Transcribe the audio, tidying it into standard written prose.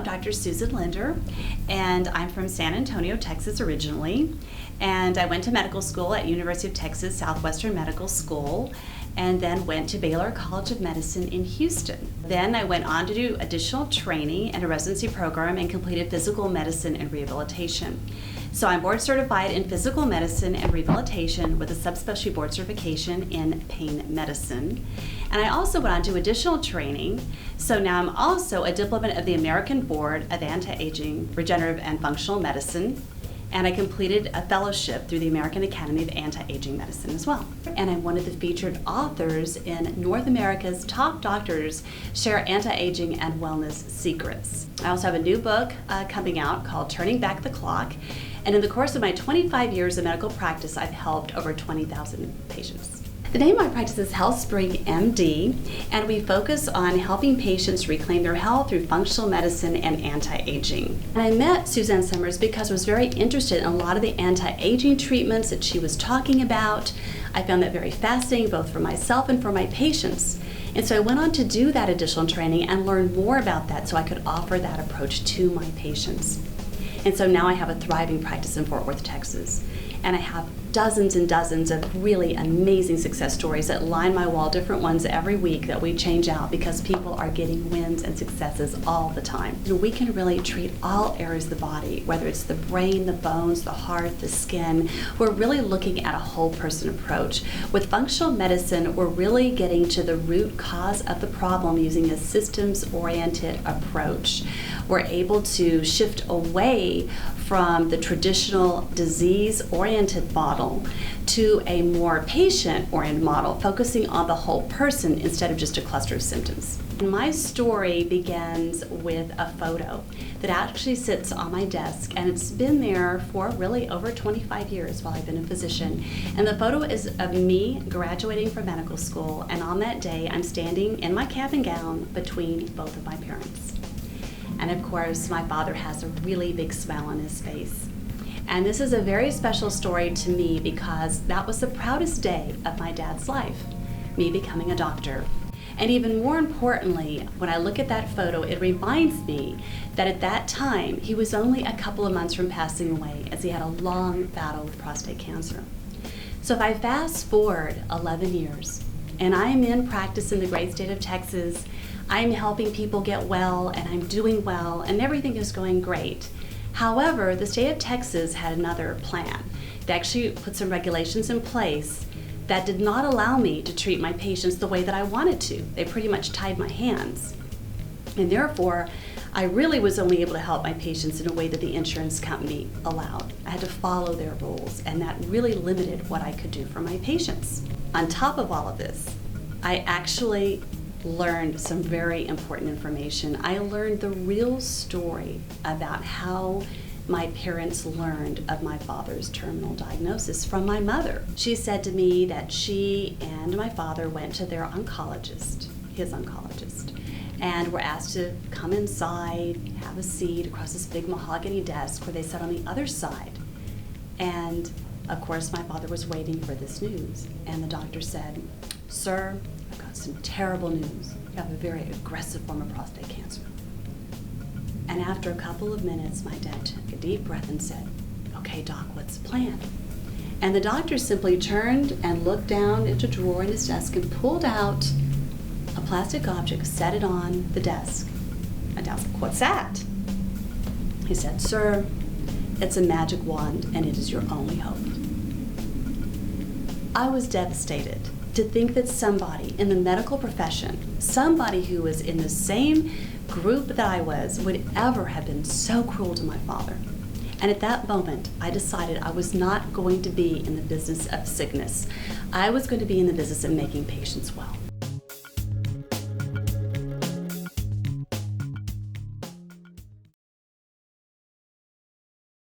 I'm Dr. Susan Linder, and I'm from San Antonio, Texas originally. And I went to medical school at University of Texas Southwestern Medical School, and then went to Baylor College of Medicine in Houston. Then I went on to do additional training and a residency program and completed Physical Medicine and Rehabilitation. So I'm board certified in Physical Medicine and Rehabilitation with a Subspecialty Board Certification in Pain Medicine. And I also went on to additional training, so now I'm also a Diplomate of the American Board of Anti-Aging, Regenerative and Functional Medicine, and I completed a fellowship through the American Academy of Anti-Aging Medicine as well. And I'm one of the featured authors in North America's Top Doctors Share Anti-Aging and Wellness Secrets. I also have a new book coming out called Turning Back the Clock, and in the course of my 25 years of medical practice, I've helped over 20,000 patients. The name of my practice is HealthSpring.MD, and we focus on helping patients reclaim their health through functional medicine and anti-aging. And I met Suzanne Summers because I was very interested in a lot of the anti-aging treatments that she was talking about. I found that very fascinating, both for myself and for my patients. And so I went on to do that additional training and learn more about that so I could offer that approach to my patients. And so now I have a thriving practice in Fort Worth, Texas. And I have dozens and dozens of really amazing success stories that line my wall, different ones every week that we change out because people are getting wins and successes all the time. And we can really treat all areas of the body, whether it's the brain, the bones, the heart, the skin. We're really looking at a whole person approach. With functional medicine, we're really getting to the root cause of the problem using a systems-oriented approach. We're able to shift away from the traditional disease-oriented model to a more patient-oriented model, focusing on the whole person instead of just a cluster of symptoms. And my story begins with a photo that actually sits on my desk, and it's been there for really over 25 years while I've been a physician. And the photo is of me graduating from medical school, and on that day I'm standing in my cap and gown between both of my parents. And of course, my father has a really big smile on his face. And this is a very special story to me because that was the proudest day of my dad's life, me becoming a doctor. And even more importantly, when I look at that photo, it reminds me that at that time, he was only a couple of months from passing away as he had a long battle with prostate cancer. So if I fast forward 11 years, and I'm in practice in the great state of Texas, I'm helping people get well, and I'm doing well, and everything is going great. However, the state of Texas had another plan. They actually put some regulations in place that did not allow me to treat my patients the way that I wanted to. They pretty much tied my hands. And therefore, I really was only able to help my patients in a way that the insurance company allowed. I had to follow their rules, and that really limited what I could do for my patients. On top of all of this, I actually learned some very important information. I learned the real story about how my parents learned of my father's terminal diagnosis from my mother. She said to me that she and my father went to their oncologist, his oncologist, and were asked to come inside, have a seat across this big mahogany desk where they sat on the other side. And of course, my father was waiting for this news. And the doctor said, "Sir, I've got some terrible news. You have a very aggressive form of prostate cancer." And after a couple of minutes, my dad took a deep breath and said, "Okay, Doc, what's the plan?" And the doctor simply turned and looked down into a drawer in his desk and pulled out a plastic object, set it on the desk. My dad was like, "What's that?" He said, "Sir, it's a magic wand, and it is your only hope." I was devastated to think that somebody in the medical profession, somebody who was in the same group that I was, would ever have been so cruel to my father. And at that moment, I decided I was not going to be in the business of sickness. I was going to be in the business of making patients well.